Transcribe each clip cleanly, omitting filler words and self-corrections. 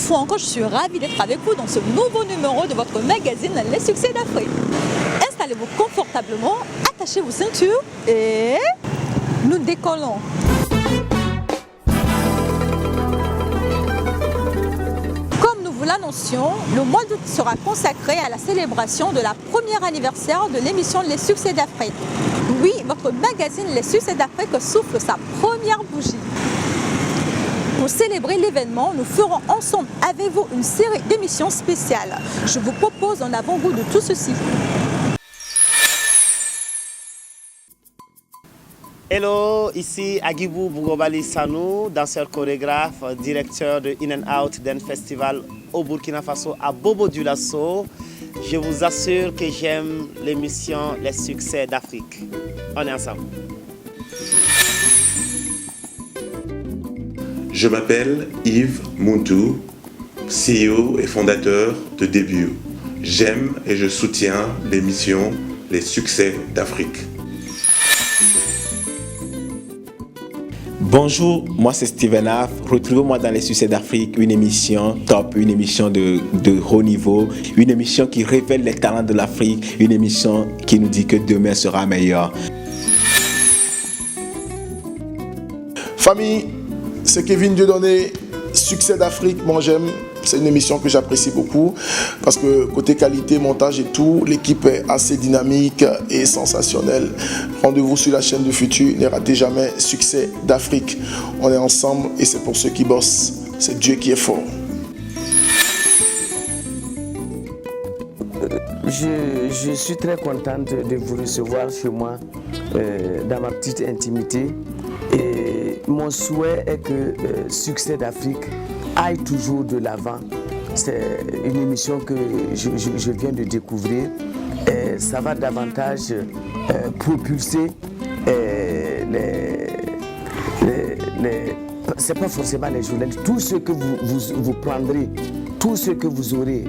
fois encore, je suis ravie d'être avec vous dans ce nouveau numéro de votre magazine Les Succès d'Afrique. Installez-vous confortablement, attachez vos ceintures et nous décollons. Comme nous vous l'annoncions, le mois d'août sera consacré à la célébration de la première anniversaire de l'émission Les Succès d'Afrique. Oui, votre magazine Les Succès d'Afrique souffle sa première bougie. Pour célébrer l'événement, nous ferons ensemble avec vous une série d'émissions spéciales. Je vous propose un avant-goût de tout ceci. Hello, ici Agibou Bougobali Sanou, danseur chorégraphe, directeur de In and Out Dance Festival au Burkina Faso à Bobo Dioulasso. Je vous assure que j'aime l'émission Les Succès d'Afrique. On est ensemble. Je m'appelle Yves Mountou, CEO et fondateur de Debut. J'aime et je soutiens l'émission Les Succès d'Afrique. Bonjour, moi c'est Steven Af. Retrouvez-moi dans Les Succès d'Afrique, une émission top, une émission de haut niveau, une émission qui révèle les talents de l'Afrique, une émission qui nous dit que demain sera meilleur. Famille, c'est Kevin Dieudonné, Succès d'Afrique, moi j'aime. C'est une émission que j'apprécie beaucoup parce que côté qualité, montage et tout, l'équipe est assez dynamique et sensationnelle. Rendez-vous sur la chaîne du futur, ne ratez jamais Succès d'Afrique. On est ensemble et c'est pour ceux qui bossent. C'est Dieu qui est fort. Je suis très contente de vous recevoir chez moi dans ma petite intimité. Et mon souhait est que Succès d'Afrique aille toujours de l'avant. C'est une émission que je viens de découvrir. Et ça va davantage propulser c'est pas forcément les journalistes, tout ce que vous prendrez, tout ce que vous aurez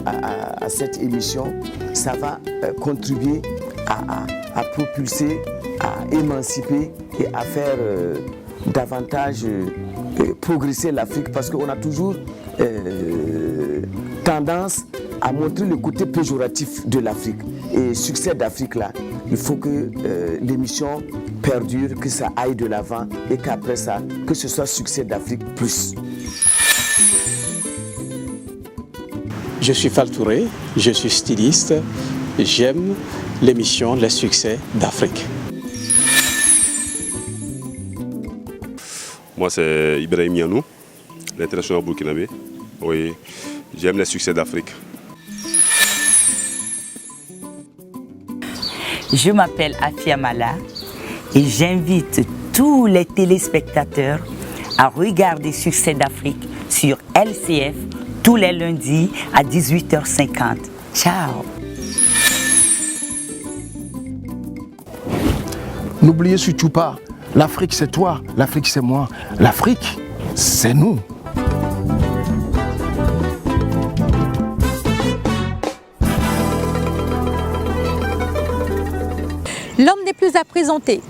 à cette émission, ça va contribuer à propulser, à émanciper et à faire davantage progresser l'Afrique, parce qu'on a toujours tendance à montrer le côté péjoratif de l'Afrique. Et Succès d'Afrique là, il faut que l'émission perdure, que ça aille de l'avant et qu'après ça, que ce soit Succès d'Afrique plus. Je suis Fall Touré, je suis styliste, j'aime l'émission Les Succès d'Afrique. Moi, c'est Ibrahim Yanou, l'international burkinabé. Oui, j'aime les Succès d'Afrique. Je m'appelle Afia Mala et j'invite tous les téléspectateurs à regarder Succès d'Afrique sur LCF tous les lundis à 18h50. Ciao! N'oubliez surtout pas, l'Afrique c'est toi, l'Afrique c'est moi, l'Afrique c'est nous. L'homme n'est plus à présenter.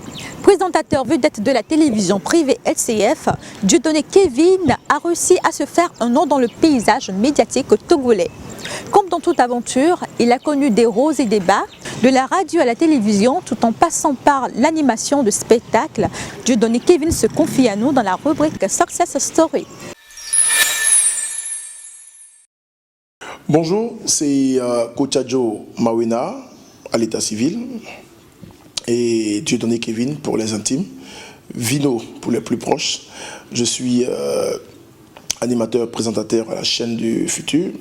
Présentateur vedette de la télévision privée LCF, Dieudonné Kevin a réussi à se faire un nom dans le paysage médiatique togolais. Comme dans toute aventure, il a connu des hauts et des bas, de la radio à la télévision, tout en passant par l'animation de spectacles. Dieudonné Kevin se confie à nous dans la rubrique Success Story. Bonjour, c'est Kochadjo Mawena à l'état civil et Dieudonné Kevin pour les intimes, Vino pour les plus proches. Je suis animateur, présentateur à la chaîne du futur.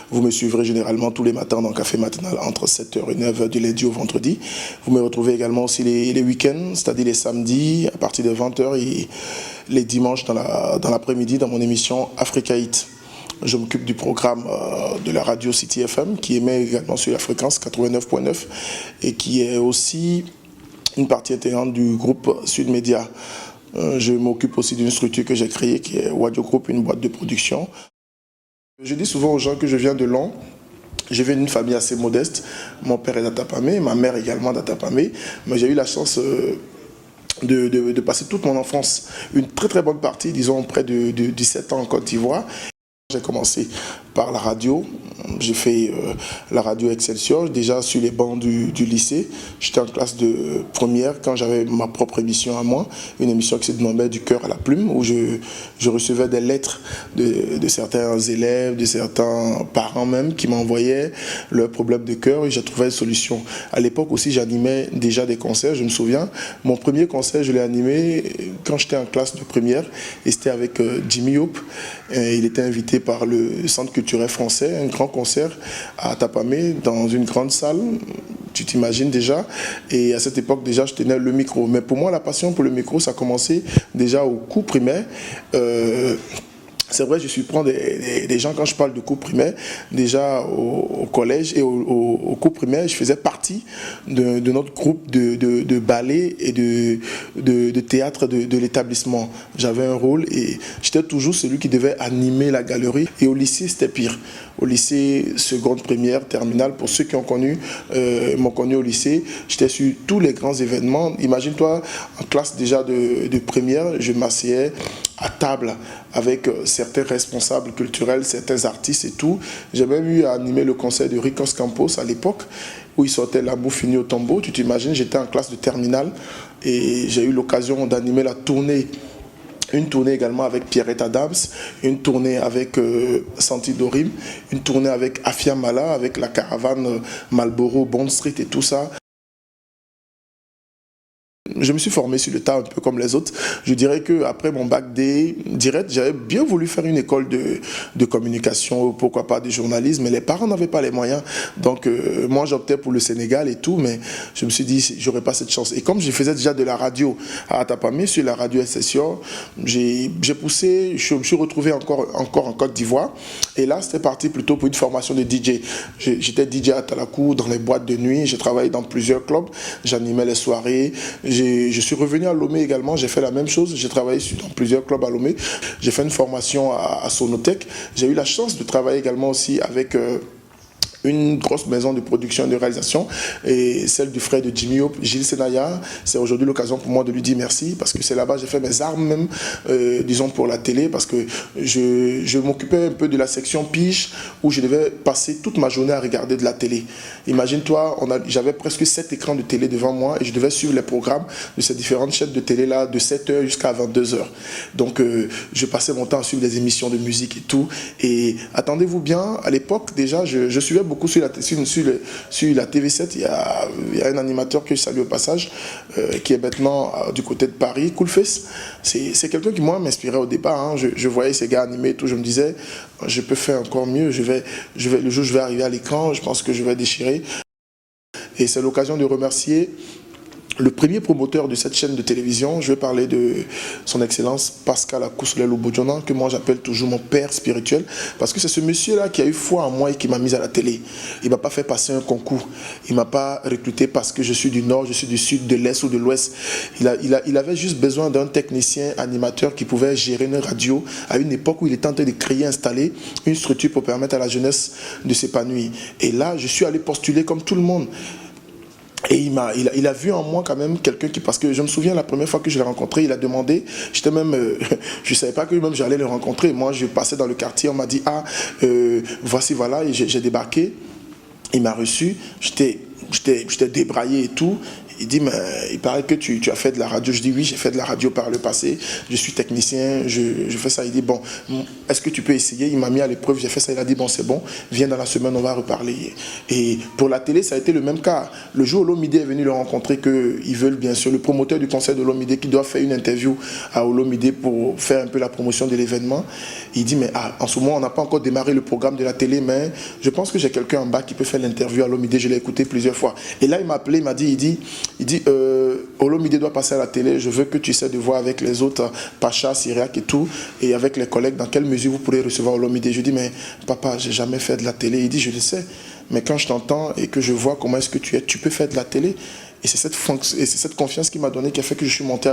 Vous me suivrez généralement tous les matins dans le café matinal entre 7h et 9h du lundi au vendredi. Vous me retrouvez également aussi les week-ends, c'est-à-dire les samedis à partir de 20h et les dimanches dans l'après-midi dans mon émission Africa Hit. Je m'occupe du programme de la radio City FM qui émet également sur la fréquence 89.9 et qui est aussi une partie intégrante du groupe Sud Média. Je m'occupe aussi d'une structure que j'ai créée qui est Wadio Group, une boîte de production. Je dis souvent aux gens que je viens de Long. Je viens d'une famille assez modeste. Mon père est d'Atapamé, ma mère également d'Atapamé. Mais j'ai eu la chance de passer toute mon enfance, une très très bonne partie, disons près de 17 ans en Côte d'Ivoire. J'ai commencé par la radio. J'ai fait la radio Excelsior, déjà sur les bancs du lycée. J'étais en classe de première quand j'avais ma propre émission à moi, une émission qui se dénommait Du cœur à la plume, où je recevais des lettres de certains élèves, de certains parents même, qui m'envoyaient leurs problèmes de cœur et j'ai trouvé une solution. À l'époque aussi, j'animais déjà des concerts, je me souviens. Mon premier concert, je l'ai animé quand j'étais en classe de première et c'était avec Jimmy Hope. Il était invité par le Centre culturel français, un grand concert à Tapamé, dans une grande salle, tu t'imagines déjà. Et à cette époque, déjà, je tenais le micro. Mais pour moi, la passion pour le micro, ça a commencé déjà au cours primaire. C'est vrai, je surprends des gens quand je parle de cours primaire. Déjà au collège et au cours primaire, je faisais partie de notre groupe de ballet et de théâtre de l'établissement. J'avais un rôle et j'étais toujours celui qui devait animer la galerie. Et au lycée, c'était pire. Au lycée, seconde, première, terminale, pour ceux qui m'ont connu au lycée, j'étais sur tous les grands événements. Imagine-toi, en classe déjà de première, je m'asseyais à table avec certains responsables culturels, certains artistes et tout. J'ai même eu à animer le concert de Ricos Campos à l'époque, où il sortait L'amour fini au tombeau. Tu t'imagines, j'étais en classe de terminale et j'ai eu l'occasion d'animer la tournée. Une tournée également avec Pierrette Adams, une tournée avec Santi Dorim, une tournée avec Afia Mala, avec la caravane Marlboro, Bond Street et tout ça. Je me suis formé sur le tas un peu comme les autres. Je dirais qu'après mon bac D direct, j'avais bien voulu faire une école de communication, pourquoi pas de journalisme, mais les parents n'avaient pas les moyens. Donc moi j'optais pour le Sénégal et tout, mais je me suis dit j'aurais pas cette chance. Et comme je faisais déjà de la radio à Atapamé, sur la radio Excelsior, j'ai poussé, je me suis retrouvé encore en Côte d'Ivoire. Et là c'était parti plutôt pour une formation de DJ. J'étais DJ à Talakou, dans les boîtes de nuit, j'ai travaillé dans plusieurs clubs, j'animais les soirées. Je suis revenu à Lomé également, j'ai fait la même chose, j'ai travaillé dans plusieurs clubs à Lomé, j'ai fait une formation à Sonotech, j'ai eu la chance de travailler également aussi avec une grosse maison de production et de réalisation, et celle du frère de Jimmy Hope, Gilles Senaya. C'est aujourd'hui l'occasion pour moi de lui dire merci, parce que c'est là-bas que j'ai fait mes armes même, disons pour la télé, parce que je m'occupais un peu de la section pige, où je devais passer toute ma journée à regarder de la télé. Imagine-toi, j'avais presque 7 écrans de télé devant moi, et je devais suivre les programmes de ces différentes chaînes de télé-là, de 7h jusqu'à 22h. Donc je passais mon temps à suivre des émissions de musique et tout, et attendez-vous bien, à l'époque déjà, je suivais beaucoup sur la TV7, il y a un animateur que je salue au passage, qui est maintenant du côté de Paris, Coolface. C'est quelqu'un qui moi m'inspirait au départ, hein. Je voyais ces gars animés et tout, je me disais, je peux faire encore mieux, le jour où je vais arriver à l'écran, je pense que je vais déchirer. Et c'est l'occasion de remercier le premier promoteur de cette chaîne de télévision. Je vais parler de son excellence Pascal Akousoulé-Lobodjona, que moi j'appelle toujours mon père spirituel, parce que c'est ce monsieur-là qui a eu foi en moi et qui m'a mis à la télé. Il ne m'a pas fait passer un concours, il ne m'a pas recruté parce que je suis du nord, je suis du sud, de l'est ou de l'ouest. Il avait juste besoin d'un technicien animateur qui pouvait gérer une radio à une époque où il était en train de créer, installer une structure pour permettre à la jeunesse de s'épanouir. Et là, je suis allé postuler comme tout le monde. Et il a vu en moi quand même quelqu'un qui, parce que je me souviens la première fois que je l'ai rencontré, il a demandé, j'étais même, je ne savais pas que même j'allais le rencontrer. Moi, je passais dans le quartier, on m'a dit, voici, voilà, et j'ai débarqué. Il m'a reçu, j'étais débraillé et tout. Il dit, mais il paraît que tu as fait de la radio. Je dis oui, j'ai fait de la radio par le passé. Je suis technicien, je fais ça. Il dit, bon, est-ce que tu peux essayer? Il m'a mis à l'épreuve, j'ai fait ça. Il a dit, bon, c'est bon, viens dans la semaine, on va reparler. Et pour la télé, ça a été le même cas. Le jour où Olomide est venu le rencontrer, qu'ils veulent bien sûr, le promoteur du concert de Olomide qui doit faire une interview à Olomide pour faire un peu la promotion de l'événement. Il dit, mais en ce moment, on n'a pas encore démarré le programme de la télé, mais je pense que j'ai quelqu'un en bas qui peut faire l'interview à Olomide. Je l'ai écouté plusieurs fois. Et là, il m'a appelé, il m'a dit, Olomide doit passer à la télé, je veux que tu essaies de voir avec les autres, Pacha, Syriac et tout, et avec les collègues, dans quelle mesure vous pourrez recevoir Olomide. Je dis, mais papa, j'ai jamais fait de la télé. Il dit, je le sais, mais quand je t'entends et que je vois comment est-ce que tu es, tu peux faire de la télé. Et c'est cette confiance qui m'a donné, qui a fait que je suis monté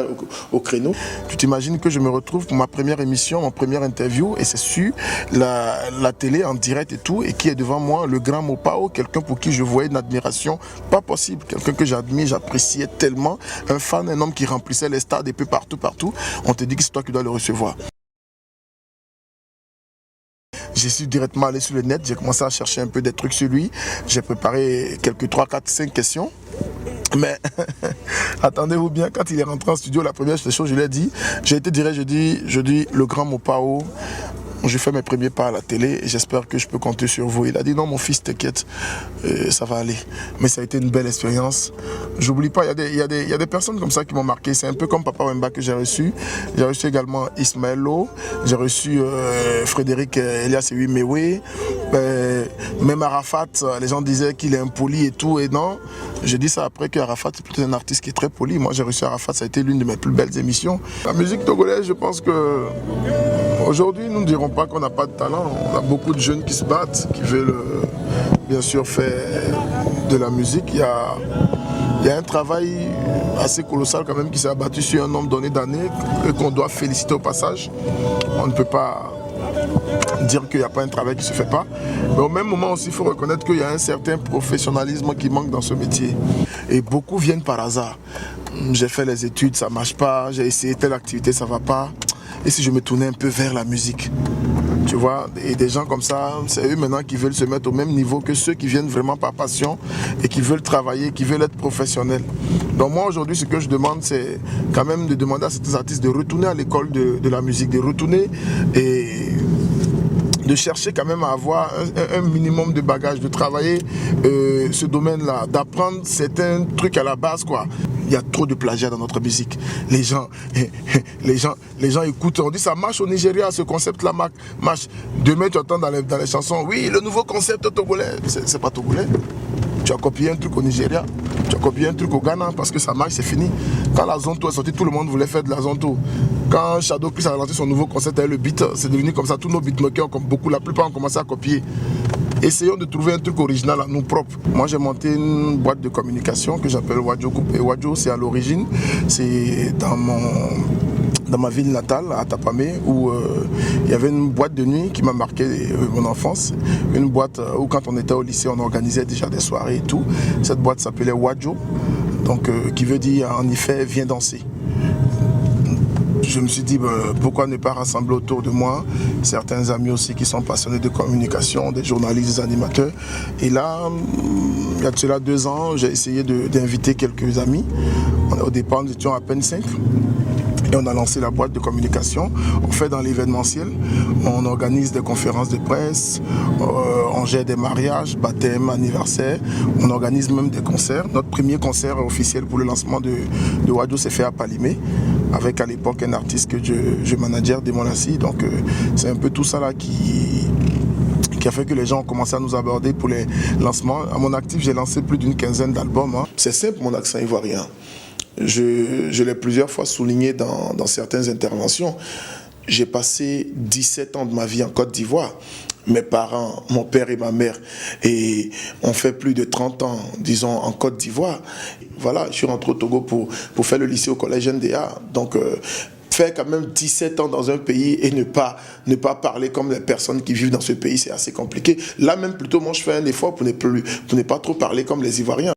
au créneau. Tu t'imagines que je me retrouve pour ma première émission, mon première interview, et c'est sur la télé en direct et tout, et qui est devant moi le grand Mopao, quelqu'un pour qui je voyais une admiration pas possible, quelqu'un que j'admire, j'appréciais tellement, un fan, un homme qui remplissait les stades et peu partout. On te dit que c'est toi qui dois le recevoir. je suis directement allé sur le net, j'ai commencé à chercher un peu des trucs sur lui. J'ai préparé quelques 3, 4, 5 questions. Mais attendez-vous bien, quand il est rentré en studio, la première chose, je lui ai dit, j'ai été direct, je dis le grand Mopao, je fais mes premiers pas à la télé et j'espère que je peux compter sur vous. Il a dit non mon fils, t'inquiète, ça va aller. Mais ça a été une belle expérience. J'oublie pas, il y a des personnes comme ça qui m'ont marqué. C'est un peu comme Papa Wemba que j'ai reçu. J'ai reçu également Ismaël Lo, j'ai reçu Frédéric Elias Mewe. Même Arafat, les gens disaient qu'il est impoli et tout, et non. J'ai dit ça après que Arafat est plutôt un artiste qui est très poli. Moi j'ai reçu Arafat, ça a été l'une de mes plus belles émissions. La musique togolaise, je pense que aujourd'hui nous ne dirons pas qu'on n'a pas de talent. On a beaucoup de jeunes qui se battent, qui veulent bien sûr faire de la musique. Il y a un travail assez colossal quand même qui s'est abattu sur un nombre donné d'années et qu'on doit féliciter au passage. On ne peut pas dire qu'il n'y a pas un travail qui ne se fait pas. Mais au même moment aussi, il faut reconnaître qu'il y a un certain professionnalisme qui manque dans ce métier. Et beaucoup viennent par hasard. J'ai fait les études, ça ne marche pas. J'ai essayé telle activité, ça ne va pas. Et si je me tournais un peu vers la musique, tu vois, et des gens comme ça, c'est eux maintenant qui veulent se mettre au même niveau que ceux qui viennent vraiment par passion et qui veulent travailler, qui veulent être professionnels. Donc moi aujourd'hui, ce que je demande, c'est quand même de demander à certains artistes de retourner à l'école de la musique, de retourner et de chercher quand même à avoir un minimum de bagages, de travailler ce domaine-là, d'apprendre certains trucs à la base, quoi. Il y a trop de plagiat dans notre musique. Les gens écoutent, on dit ça marche au Nigeria, ce concept-là marche. Demain, tu entends dans les chansons, oui, le nouveau concept togolais. C'est pas togolais. Tu as copié un truc au Nigeria, tu as copié un truc au Ghana, parce que ça marche, c'est fini. Quand la Zonto est sortie, tout le monde voulait faire de la Zonto. Quand Shadow Chris a lancé son nouveau concept avec le beat, c'est devenu comme ça. Tous nos beatmakers, comme beaucoup, la plupart ont commencé à copier. Essayons de trouver un truc original à nous propres. Moi, j'ai monté une boîte de communication que j'appelle Wadjo Group. Et Wadjo, c'est à l'origine, c'est dans ma ville natale, à Tapamé, où il y avait une boîte de nuit qui m'a marqué mon enfance. Une boîte où, quand on était au lycée, on organisait déjà des soirées et tout. Cette boîte s'appelait Wadjo, donc qui veut dire en effet, viens danser. Je me suis dit, pourquoi ne pas rassembler autour de moi certains amis aussi qui sont passionnés de communication, des journalistes, des animateurs. Et là, il y a de cela 2 ans, j'ai essayé d'inviter quelques amis. Au départ, nous étions à peine 5. Et on a lancé la boîte de communication. On fait dans l'événementiel, on organise des conférences de presse, on gère des mariages, baptêmes, anniversaires, on organise même des concerts. Notre premier concert officiel pour le lancement de Wadjo s'est fait à Palimé, avec à l'époque un artiste que je manageais, Demonassi. Donc c'est un peu tout ça là qui a fait que les gens ont commencé à nous aborder pour les lancements. À mon actif, j'ai lancé plus d'une 15aine d'albums. C'est simple, mon accent ivoirien. Je l'ai plusieurs fois souligné dans certaines interventions. J'ai passé 17 ans de ma vie en Côte d'Ivoire. Mes parents, mon père et ma mère, et on fait plus de 30 ans, disons, en Côte d'Ivoire. Voilà, je suis rentré au Togo pour faire le lycée au collège NDA. Donc, faire quand même 17 ans dans un pays et ne pas parler comme les personnes qui vivent dans ce pays, c'est assez compliqué. Là même, plutôt, moi, je fais un effort pour ne pas trop parler comme les Ivoiriens.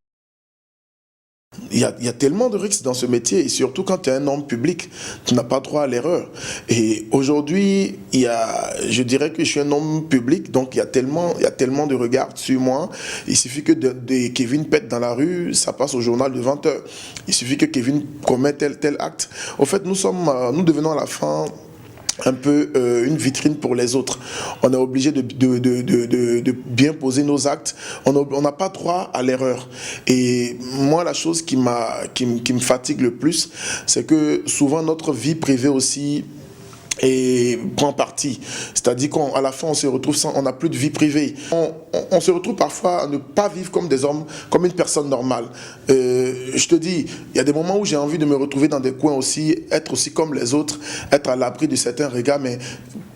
Il y a tellement de risques dans ce métier, et surtout quand tu es un homme public, tu n'as pas droit à l'erreur. Et aujourd'hui, je dirais que je suis un homme public, donc il y a tellement de regards sur moi. Il suffit que Kevin pète dans la rue, ça passe au journal de 20 heures. Il suffit que Kevin commette tel acte. Au fait, nous devenons à la fin un peu une vitrine pour les autres. On est obligé de bien poser nos actes. On n'a pas droit à l'erreur. Et moi, la chose qui me fatigue le plus, c'est que souvent notre vie privée aussi et prend parti. C'est-à-dire qu'à la fin, on se retrouve on n'a plus de vie privée. On se retrouve parfois à ne pas vivre comme des hommes, comme une personne normale. Je te dis, il y a des moments où j'ai envie de me retrouver dans des coins aussi, être aussi comme les autres, être à l'abri de certains regards, mais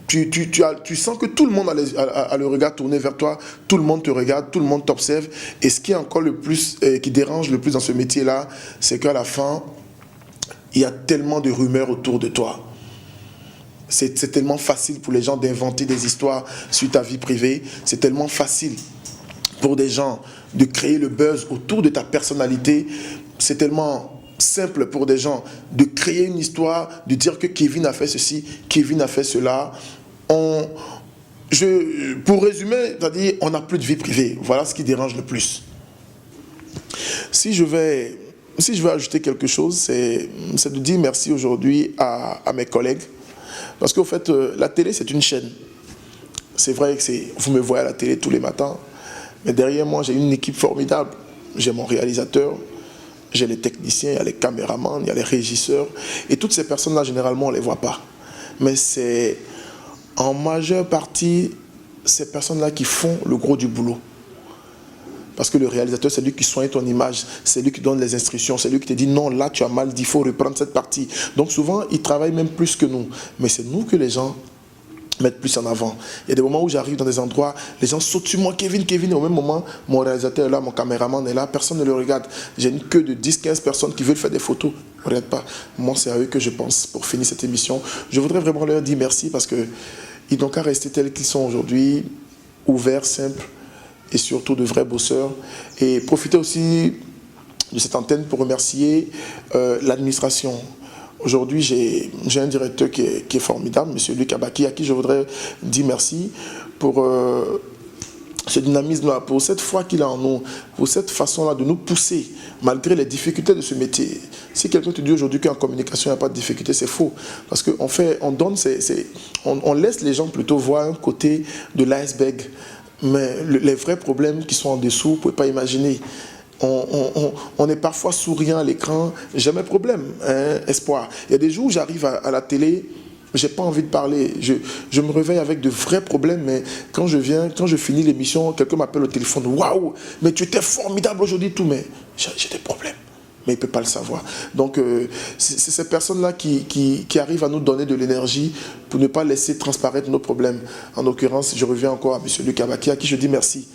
tu sens que tout le monde a le regard tourné vers toi, tout le monde te regarde, tout le monde t'observe. Et ce qui est encore le plus, qui dérange le plus dans ce métier-là, c'est qu'à la fin, il y a tellement de rumeurs autour de toi. C'est tellement facile pour les gens d'inventer des histoires sur ta vie privée. C'est tellement facile pour des gens de créer le buzz autour de ta personnalité. C'est tellement simple pour des gens de créer une histoire, de dire que Kevin a fait ceci, Kevin a fait cela. Pour résumer, c'est-à-dire on n'a plus de vie privée. Voilà ce qui dérange le plus. Si je vais ajouter quelque chose, c'est de dire merci aujourd'hui à mes collègues. Parce qu'au fait, la télé, c'est une chaîne. C'est vrai que vous me voyez à la télé tous les matins, mais derrière moi, j'ai une équipe formidable. J'ai mon réalisateur, j'ai les techniciens, il y a les caméramans, il y a les régisseurs. Et toutes ces personnes-là, généralement, on ne les voit pas. Mais c'est en majeure partie ces personnes-là qui font le gros du boulot. Parce que le réalisateur, c'est lui qui soigne ton image, c'est lui qui donne les instructions, c'est lui qui te dit non, là tu as mal dit, il faut reprendre cette partie. Donc souvent, il travaille même plus que nous. Mais c'est nous que les gens mettent plus en avant. Il y a des moments où j'arrive dans des endroits, les gens sautent sur moi, Kevin, et au même moment, mon réalisateur est là, mon caméraman est là, personne ne le regarde. J'ai une queue de 10-15 personnes qui veulent faire des photos. Ne regarde pas. Moi, c'est à eux que je pense pour finir cette émission. Je voudrais vraiment leur dire merci parce qu'ils n'ont qu'à rester tels qu'ils sont aujourd'hui, ouverts, simples, et surtout de vrais bosseurs. Et profiter aussi de cette antenne pour remercier l'administration. Aujourd'hui, j'ai un directeur qui est formidable, M. Luc Abaki, à qui je voudrais dire merci pour ce dynamisme-là, pour cette foi qu'il a en nous, pour cette façon-là de nous pousser, malgré les difficultés de ce métier. Si quelqu'un te dit aujourd'hui qu'en communication, il n'y a pas de difficulté, c'est faux. Parce on laisse les gens plutôt voir un côté de l'iceberg. Mais les vrais problèmes qui sont en dessous, vous ne pouvez pas imaginer. On est parfois souriant à l'écran, jamais problème, hein, espoir. Il y a des jours où j'arrive à la télé, je n'ai pas envie de parler. Je me réveille avec de vrais problèmes, mais quand je finis l'émission, quelqu'un m'appelle au téléphone, waouh, mais tu étais formidable aujourd'hui, tout, mais j'ai des problèmes. Mais il ne peut pas le savoir. Donc, c'est ces personnes-là qui arrivent à nous donner de l'énergie pour ne pas laisser transparaître nos problèmes. En l'occurrence, je reviens encore à M. Luc Abaki, à qui je dis merci.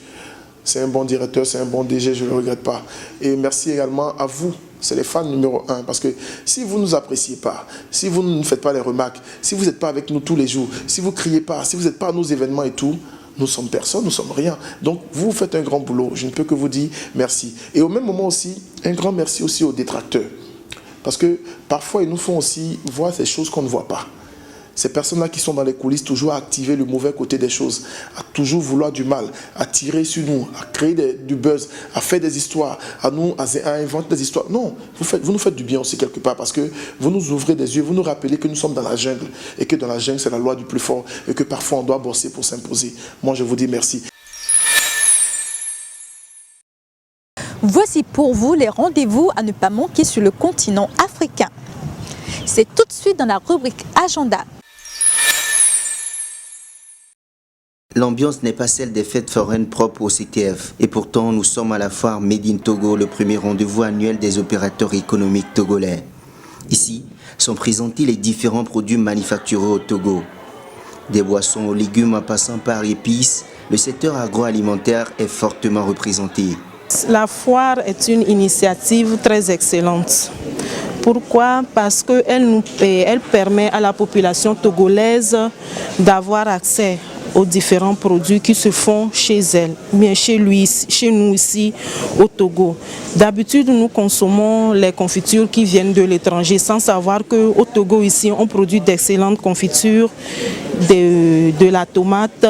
C'est un bon directeur, c'est un bon DG, je ne le regrette pas. Et merci également à vous, c'est les fans numéro 1. Parce que si vous ne nous appréciez pas, si vous ne faites pas les remarques, si vous n'êtes pas avec nous tous les jours, si vous ne criez pas, si vous n'êtes pas à nos événements et tout, nous sommes personne, nous sommes rien. Donc, vous faites un grand boulot. Je ne peux que vous dire merci. Et au même moment aussi, un grand merci aussi aux détracteurs. Parce que parfois, ils nous font aussi voir ces choses qu'on ne voit pas. Ces personnes-là qui sont dans les coulisses, toujours à activer le mauvais côté des choses, à toujours vouloir du mal, à tirer sur nous, à créer du buzz, à faire des histoires, à inventer des histoires. Non, vous nous faites du bien aussi quelque part parce que vous nous ouvrez des yeux, vous nous rappelez que nous sommes dans la jungle et que dans la jungle, c'est la loi du plus fort et que parfois on doit bosser pour s'imposer. Moi, je vous dis merci. Voici pour vous les rendez-vous à ne pas manquer sur le continent africain. C'est tout de suite dans la rubrique Agenda. L'ambiance n'est pas celle des fêtes foraines propres au CTF. Et pourtant, nous sommes à la foire Made in Togo, le premier rendez-vous annuel des opérateurs économiques togolais. Ici, sont présentés les différents produits manufacturés au Togo. Des boissons aux légumes en passant par épices, le secteur agroalimentaire est fortement représenté. La foire est une initiative très excellente. Pourquoi? Parce qu'elle permet à la population togolaise d'avoir accès aux différents produits qui se font chez elle, bien chez nous ici au Togo. D'habitude, nous consommons les confitures qui viennent de l'étranger sans savoir qu'au Togo ici, on produit d'excellentes confitures, de la tomate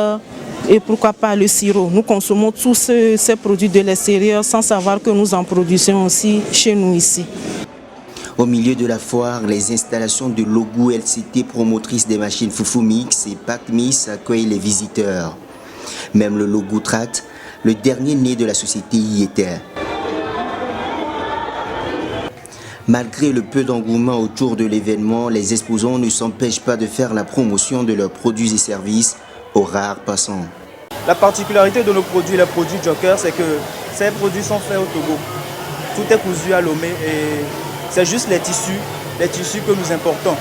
et pourquoi pas le sirop. Nous consommons tous ces produits de l'extérieur sans savoir que nous en produisons aussi chez nous ici. Au milieu de la foire, les installations de Logou LCT, promotrice des machines Fufumix et Pacmis, accueillent les visiteurs. Même le Logou Tract, le dernier né de la société, y était. Malgré le peu d'engouement autour de l'événement, les exposants ne s'empêchent pas de faire la promotion de leurs produits et services aux rares passants. La particularité de nos produits, les produits Joker, c'est que ces produits sont faits au Togo. Tout est cousu à Lomé et c'est juste les tissus que nous importons.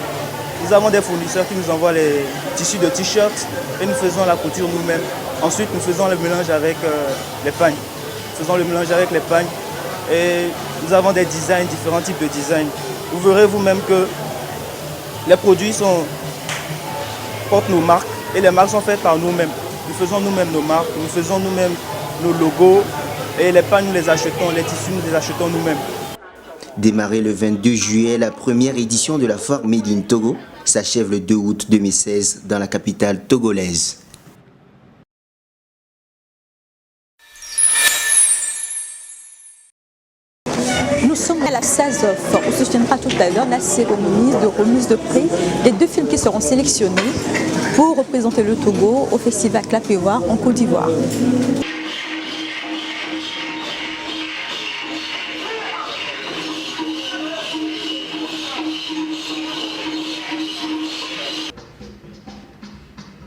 Nous avons des fournisseurs qui nous envoient les tissus de t-shirts et nous faisons la couture nous-mêmes. Ensuite, nous faisons le mélange avec les pagnes. Nous faisons le mélange avec les pagnes et nous avons des designs, différents types de designs. Vous verrez vous-même que les produits portent nos marques et les marques sont faites par nous-mêmes. Nous faisons nous-mêmes nos marques, nous faisons nous-mêmes nos logos et les pagnes nous les achetons, les tissus nous les achetons nous-mêmes. Démarré le 22 juillet, la première édition de la foire Made in Togo s'achève le 2 août 2016 dans la capitale togolaise. Nous sommes à la SAZOF où se tiendra tout à l'heure la cérémonie de remise de prix des 2 films qui seront sélectionnés pour représenter le Togo au festival Clap-et-Voir en Côte d'Ivoire.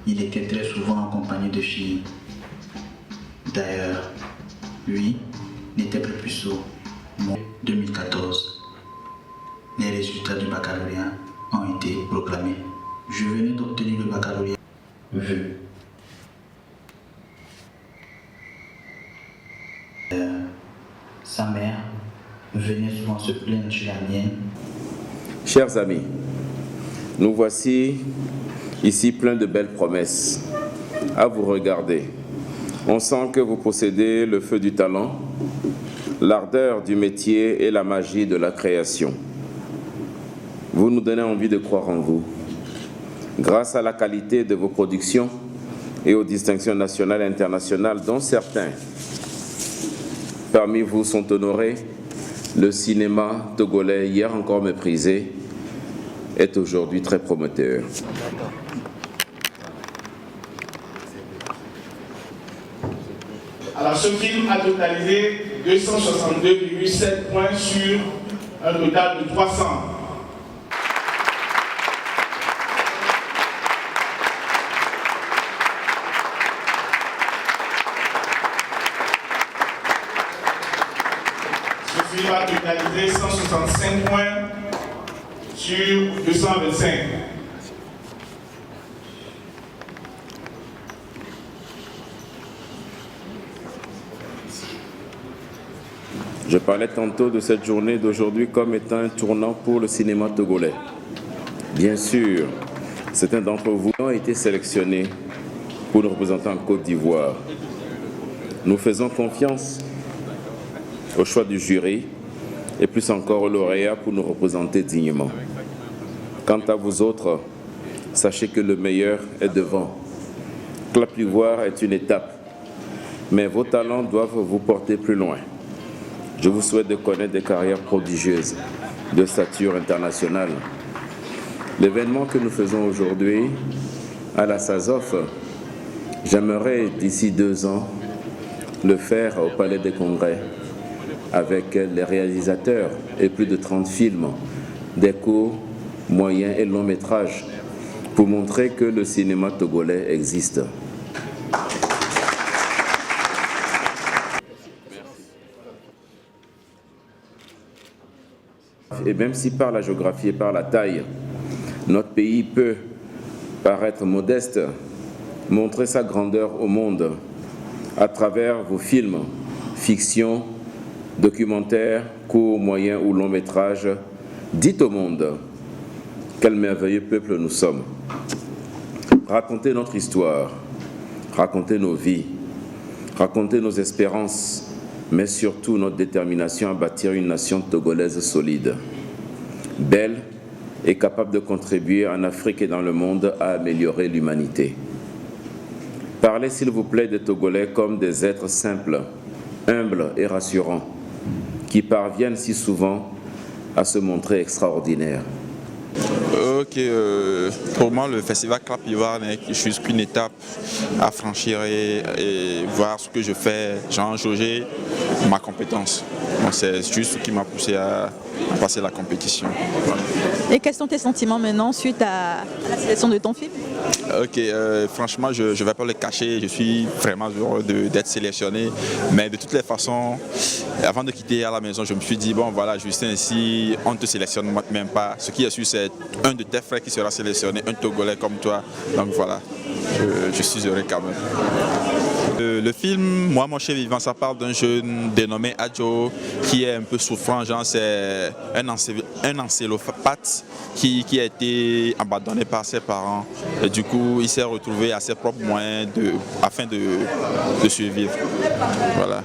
Il était très souvent accompagné de filles. D'ailleurs, lui n'était plus sourd. En 2014, les résultats du baccalauréat ont été proclamés. Je venais d'obtenir le baccalauréat. Vu. Sa mère venait souvent se plaindre chez la mienne. Chers amis, nous voici ici plein de belles promesses. À vous regarder, on sent que vous possédez le feu du talent, l'ardeur du métier et la magie de la création. Vous nous donnez envie de croire en vous. Grâce à la qualité de vos productions et aux distinctions nationales et internationales dont certains parmi vous sont honorés, le cinéma togolais, hier encore méprisé, est aujourd'hui très prometteur. Alors ce film a totalisé 262,7 points sur un total de 300. Ce film a totalisé 165 points sur 225. Je parlais tantôt de cette journée d'aujourd'hui comme étant un tournant pour le cinéma togolais. Bien sûr, certains d'entre vous ont été sélectionnés pour nous représenter en Côte d'Ivoire. Nous faisons confiance au choix du jury et plus encore aux lauréats pour nous représenter dignement. Quant à vous autres, sachez que le meilleur est devant. Clap-et-Voir est une étape, mais vos talents doivent vous porter plus loin. Je vous souhaite de connaître des carrières prodigieuses, de stature internationale. L'événement que nous faisons aujourd'hui à la SAZOF, j'aimerais d'ici 2 ans le faire au Palais des Congrès avec les réalisateurs et plus de 30 films, des courts, moyens et longs métrages pour montrer que le cinéma togolais existe. Et même si par la géographie et par la taille, notre pays peut paraître modeste, montrer sa grandeur au monde à travers vos films, fiction, documentaires, courts, moyens ou longs métrages, dites au monde quel merveilleux peuple nous sommes. Racontez notre histoire, racontez nos vies, racontez nos espérances, mais surtout notre détermination à bâtir une nation togolaise solide, belle et capable de contribuer en Afrique et dans le monde à améliorer l'humanité. Parlez s'il vous plaît des Togolais comme des êtres simples, humbles et rassurants, qui parviennent si souvent à se montrer extraordinaires. Ok, pour moi le festival Clap-et-Voir n'est juste qu'une étape à franchir et voir ce que je fais, jauger ma compétence. Donc c'est juste ce qui m'a poussé à passer la compétition. Voilà. Et quels sont tes sentiments maintenant suite à la sélection de ton film? Ok, franchement je ne vais pas le cacher, je suis vraiment heureux d'être sélectionné, mais de toutes les façons, avant de quitter à la maison, je me suis dit, bon voilà Justin, si on ne te sélectionne même pas, ce qui est sûr c'est un de tes frères qui sera sélectionné, un Togolais comme toi, donc voilà, je suis heureux quand même. Le film, Moi mon chien vivant, ça parle d'un jeune dénommé Adjo qui est un peu souffrant, genre c'est un encéphalopathe qui a été abandonné par ses parents et du coup il s'est retrouvé à ses propres moyens afin de survivre. Voilà.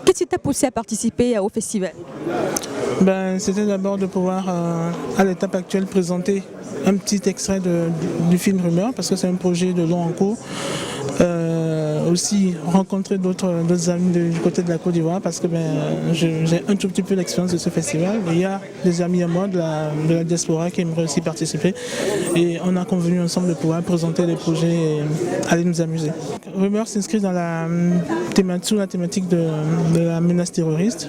Qu'est-ce qui t'a poussé à participer au festival? C'était d'abord de pouvoir, à l'étape actuelle, présenter un petit extrait du film Rumeur, parce que c'est un projet de long en cours. aussi rencontrer d'autres amis du côté de la Côte d'Ivoire parce que j'ai un tout petit peu l'expérience de ce festival. Il y a des amis à moi de la diaspora qui aimeraient aussi participer et on a convenu ensemble de pouvoir présenter des projets et aller nous amuser. Rumeur s'inscrit dans sous la thématique de la menace terroriste.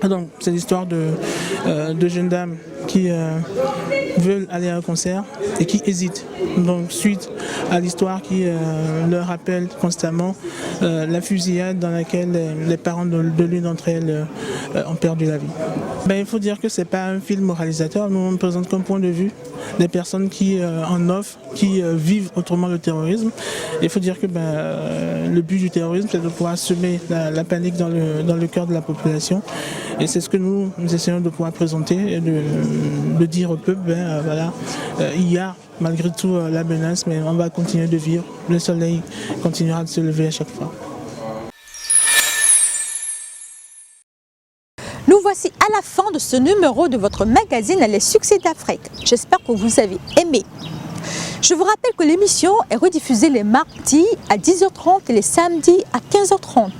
Donc, c'est l'histoire de jeunes dames qui veulent aller à un concert et qui hésitent. Donc, suite à l'histoire qui leur rappelle constamment la fusillade dans laquelle les parents de l'une d'entre elles ont perdu la vie. Il faut dire que ce n'est pas un film moralisateur. Nous, on présente comme point de vue des personnes qui en offrent, qui vivent autrement le terrorisme. Il faut dire que le but du terrorisme, c'est de pouvoir semer la panique dans le cœur de la population. Et c'est ce que nous essayons de pouvoir présenter et de dire au peuple, il y a malgré tout la menace, mais on va continuer de vivre. Le soleil continuera de se lever à chaque fois. Nous voici à la fin de ce numéro de votre magazine Les Succès d'Afrique. J'espère que vous avez aimé. Je vous rappelle que l'émission est rediffusée les mardis à 10h30 et les samedis à 15h30.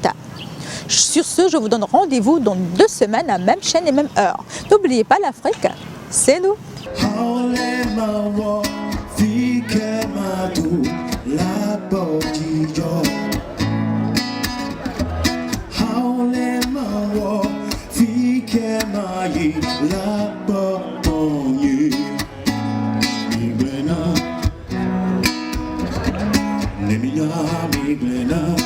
Sur ce, je vous donne rendez-vous dans 2 semaines à même chaîne et même heure. N'oubliez pas, l'Afrique, c'est nous. Miglena